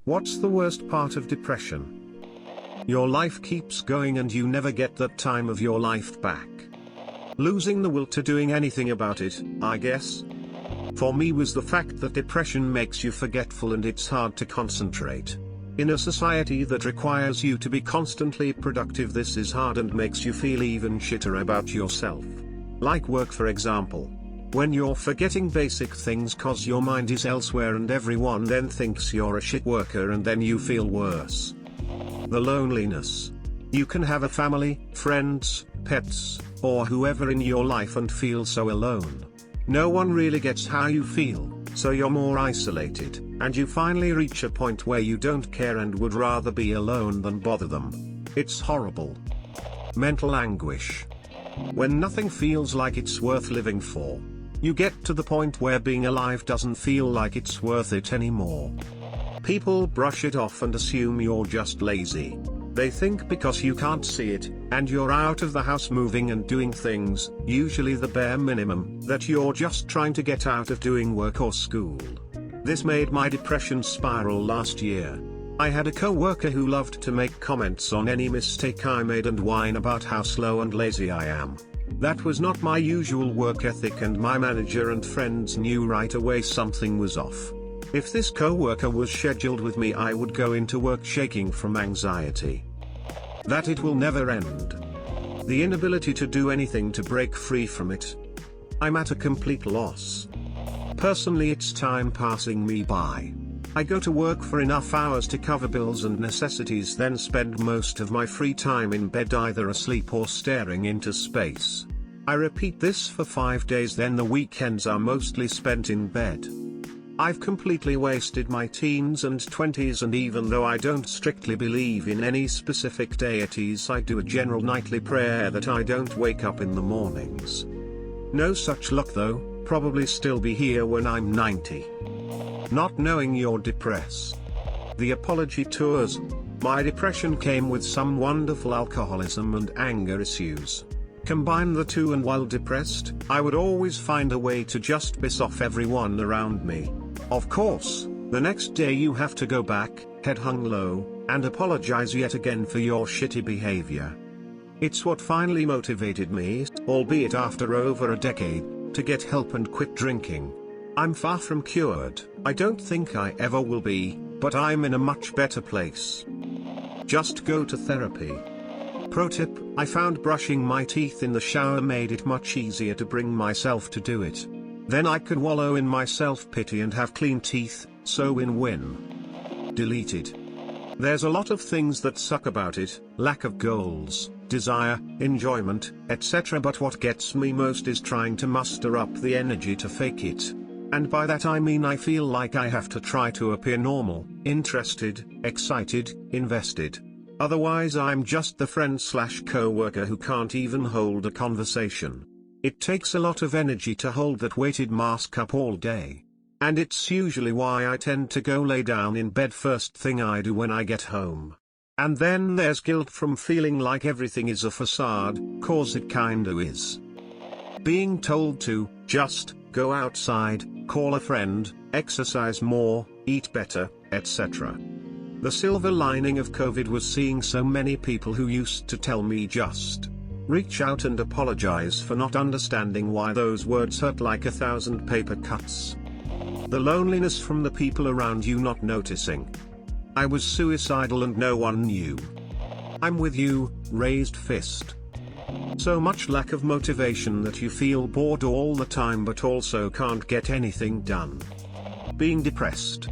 What's the worst part of depression? Your life keeps going and you never get that time of your life back. Losing the will to doing anything about it, I guess. For me was the fact that depression makes you forgetful and it's hard to concentrate. In a society that requires you to be constantly productive, this is hard and makes you feel even shitter about yourself. Like work, for example. When you're forgetting basic things cause your mind is elsewhere and everyone then thinks you're a shit worker and then you feel worse. The loneliness. You can have a family, friends, pets, or whoever in your life and feel so alone. No one really gets how you feel, so you're more isolated, and you finally reach a point where you don't care and would rather be alone than bother them. It's horrible. Mental anguish. When nothing feels like it's worth living for. You get to the point where being alive doesn't feel like it's worth it anymore. People brush it off and assume you're just lazy. They think because you can't see it, and you're out of the house moving and doing things, usually the bare minimum, that you're just trying to get out of doing work or school. This made my depression spiral last year. I had a co-worker who loved to make comments on any mistake I made and whine about how slow and lazy I am. That was not my usual work ethic and my manager and friends knew right away something was off. If this co-worker was scheduled with me, I would go into work shaking from anxiety that it will never end. The inability to do anything to break free from it. I'm at a complete loss. Personally, it's time passing me by. I go to work for enough hours to cover bills and necessities, then spend most of my free time in bed either asleep or staring into space. I repeat this for 5 days, then the weekends are mostly spent in bed. I've completely wasted my teens and 20s, and even though I don't strictly believe in any specific deities, I do a general nightly prayer that I don't wake up in the mornings. No such luck though, probably still be here when I'm 90. Not knowing you're depressed. The apology tours. My depression came with some wonderful alcoholism and anger issues. Combine the two and while depressed, I would always find a way to just piss off everyone around me. Of course, the next day you have to go back, head hung low, and apologize yet again for your shitty behavior. It's what finally motivated me, albeit after over a decade, to get help and quit drinking. I'm far from cured, I don't think I ever will be, but I'm in a much better place. Just go to therapy. Pro tip, I found brushing my teeth in the shower made it much easier to bring myself to do it. Then I could wallow in my self-pity and have clean teeth, so win-win. Deleted. There's a lot of things that suck about it, lack of goals, desire, enjoyment, etc. But what gets me most is trying to muster up the energy to fake it. And by that I mean I feel like I have to try to appear normal, interested, excited, invested. Otherwise I'm just the friend/co-worker who can't even hold a conversation. It takes a lot of energy to hold that weighted mask up all day. And it's usually why I tend to go lay down in bed first thing I do when I get home. And then there's guilt from feeling like everything is a facade, cause it kinda is. Being told to, just, go outside, call a friend, exercise more, eat better, etc. The silver lining of COVID was seeing so many people who used to tell me just reach out and apologize for not understanding why those words hurt like 1,000 paper cuts. The loneliness from the people around you not noticing. I was suicidal and no one knew. I'm with you, raised fist. So much lack of motivation that you feel bored all the time but also can't get anything done. Being depressed.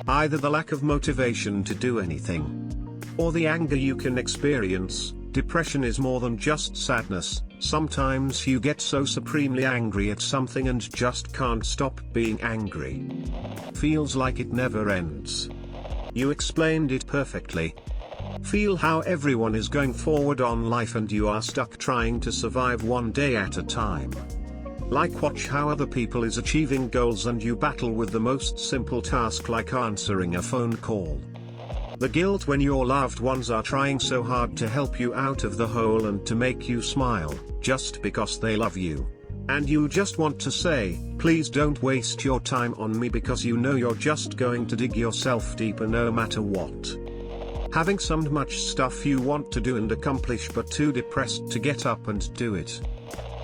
Either the lack of motivation to do anything, or the anger you can experience. Depression is more than just sadness. Sometimes you get so supremely angry at something and just can't stop being angry. Feels like it never ends. You explained it perfectly. Feel how everyone is going forward on life and you are stuck trying to survive one day at a time. Like watch how other people is achieving goals and you battle with the most simple task like answering a phone call. The guilt when your loved ones are trying so hard to help you out of the hole and to make you smile, just because they love you. And you just want to say, please don't waste your time on me, because you know you're just going to dig yourself deeper no matter what. Having so much stuff you want to do and accomplish but too depressed to get up and do it.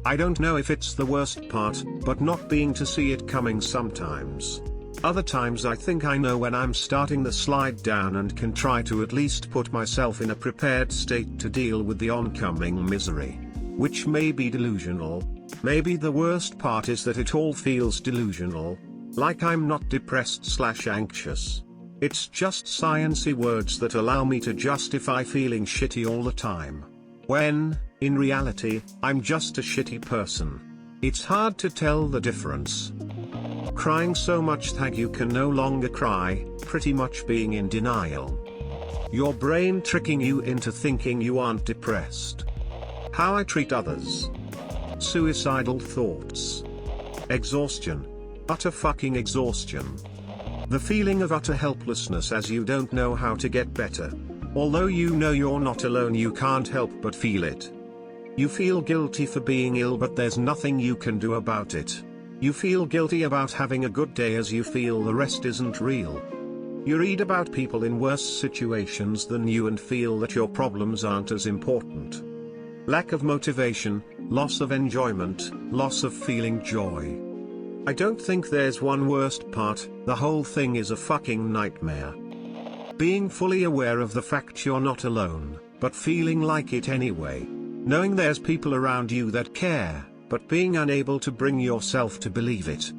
I don't know if it's the worst part, but not being to see it coming sometimes. Other times I think I know when I'm starting the slide down and can try to at least put myself in a prepared state to deal with the oncoming misery. Which may be delusional. Maybe the worst part is that it all feels delusional. Like I'm not depressed/anxious. It's just sciencey words that allow me to justify feeling shitty all the time. When, in reality, I'm just a shitty person. It's hard to tell the difference. Crying so much that you can no longer cry, pretty much being in denial. Your brain tricking you into thinking you aren't depressed. How I treat others. Suicidal thoughts. Exhaustion. Utter fucking exhaustion. The feeling of utter helplessness as you don't know how to get better. Although you know you're not alone, you can't help but feel it. You feel guilty for being ill, but there's nothing you can do about it. You feel guilty about having a good day as you feel the rest isn't real. You read about people in worse situations than you and feel that your problems aren't as important. Lack of motivation, loss of enjoyment, loss of feeling joy. I don't think there's one worst part, the whole thing is a fucking nightmare. Being fully aware of the fact you're not alone, but feeling like it anyway. Knowing there's people around you that care, but being unable to bring yourself to believe it.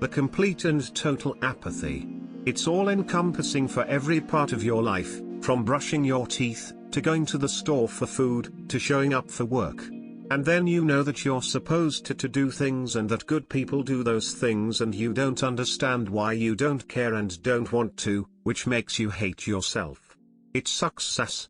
The complete and total apathy. It's all encompassing for every part of your life, from brushing your teeth, to going to the store for food, to showing up for work. And then you know that you're supposed to do things and that good people do those things, and you don't understand why you don't care and don't want to, which makes you hate yourself. It sucks ass.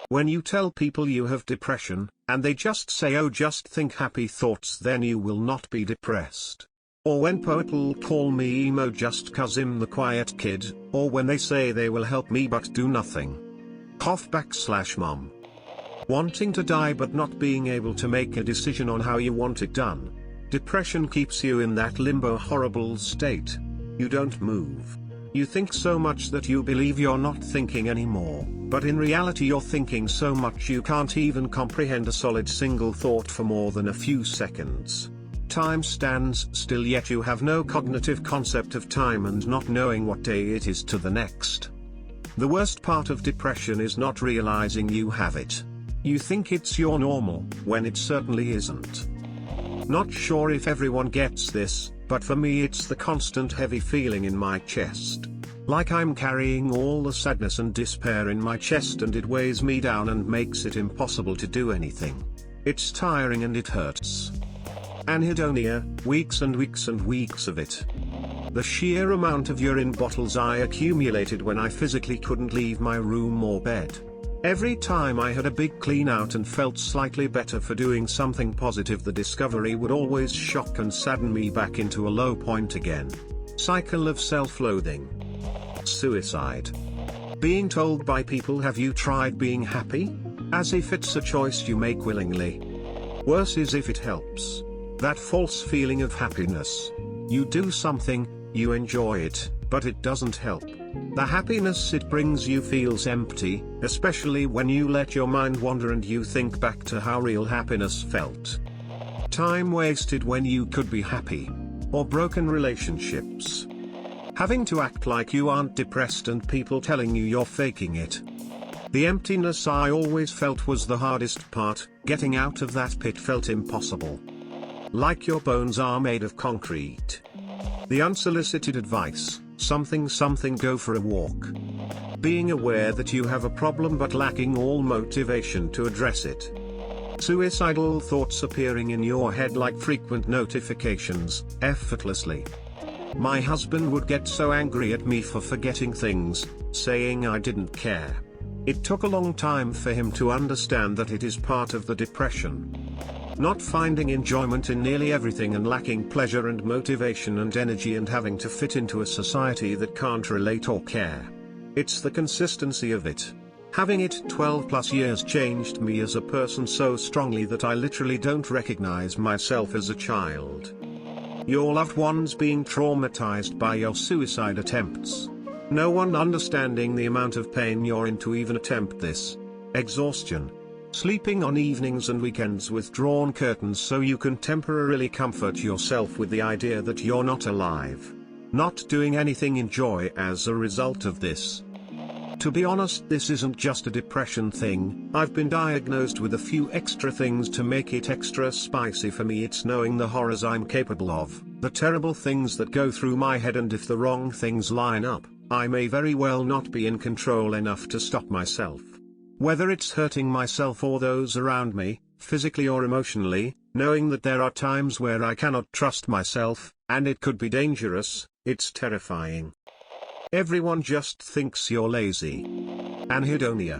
When you tell people you have depression, and they just say, oh, just think happy thoughts, then you will not be depressed. Or when people call me emo just 'cause I'm the quiet kid, or when they say they will help me but do nothing. Cough/mom. Wanting to die but not being able to make a decision on how you want it done. Depression keeps you in that limbo horrible state. You don't move. You think so much that you believe you're not thinking anymore, but in reality you're thinking so much you can't even comprehend a solid single thought for more than a few seconds. Time stands still, yet you have no cognitive concept of time and not knowing what day it is to the next. The worst part of depression is not realizing you have it. You think it's your normal, when it certainly isn't. Not sure if everyone gets this, but for me it's the constant heavy feeling in my chest. Like I'm carrying all the sadness and despair in my chest, and it weighs me down and makes it impossible to do anything. It's tiring and it hurts. Anhedonia, weeks and weeks and weeks of it. The sheer amount of urine bottles I accumulated when I physically couldn't leave my room or bed. Every time I had a big clean out and felt slightly better for doing something positive, the discovery would always shock and sadden me back into a low point again. Cycle of self-loathing. Suicide. Being told by people, have you tried being happy? As if it's a choice you make willingly. Worse is if it helps. That false feeling of happiness. You do something, you enjoy it, but it doesn't help. The happiness it brings you feels empty, especially when you let your mind wander and you think back to how real happiness felt. Time wasted when you could be happy. Or broken relationships. Having to act like you aren't depressed and people telling you you're faking it. The emptiness I always felt was the hardest part. Getting out of that pit felt impossible. Like your bones are made of concrete. The unsolicited advice, something go for a walk. Being aware that you have a problem but lacking all motivation to address it. Suicidal thoughts appearing in your head like frequent notifications, effortlessly. My husband would get so angry at me for forgetting things, saying I didn't care. It took a long time for him to understand that it is part of the depression. Not finding enjoyment in nearly everything and lacking pleasure and motivation and energy and having to fit into a society that can't relate or care. It's the consistency of it. Having it 12 plus years changed me as a person so strongly that I literally don't recognize myself as a child. Your loved ones being traumatized by your suicide attempts. No one understanding the amount of pain you're in to even attempt this. Exhaustion. Sleeping on evenings and weekends with drawn curtains so you can temporarily comfort yourself with the idea that you're not alive. Not doing anything in joy as a result of this. To be honest, this isn't just a depression thing. I've been diagnosed with a few extra things to make it extra spicy for me. It's knowing the horrors I'm capable of, the terrible things that go through my head, and if the wrong things line up, I may very well not be in control enough to stop myself. Whether it's hurting myself or those around me, physically or emotionally, knowing that there are times where I cannot trust myself, and it could be dangerous, it's terrifying. Everyone just thinks you're lazy. Anhedonia.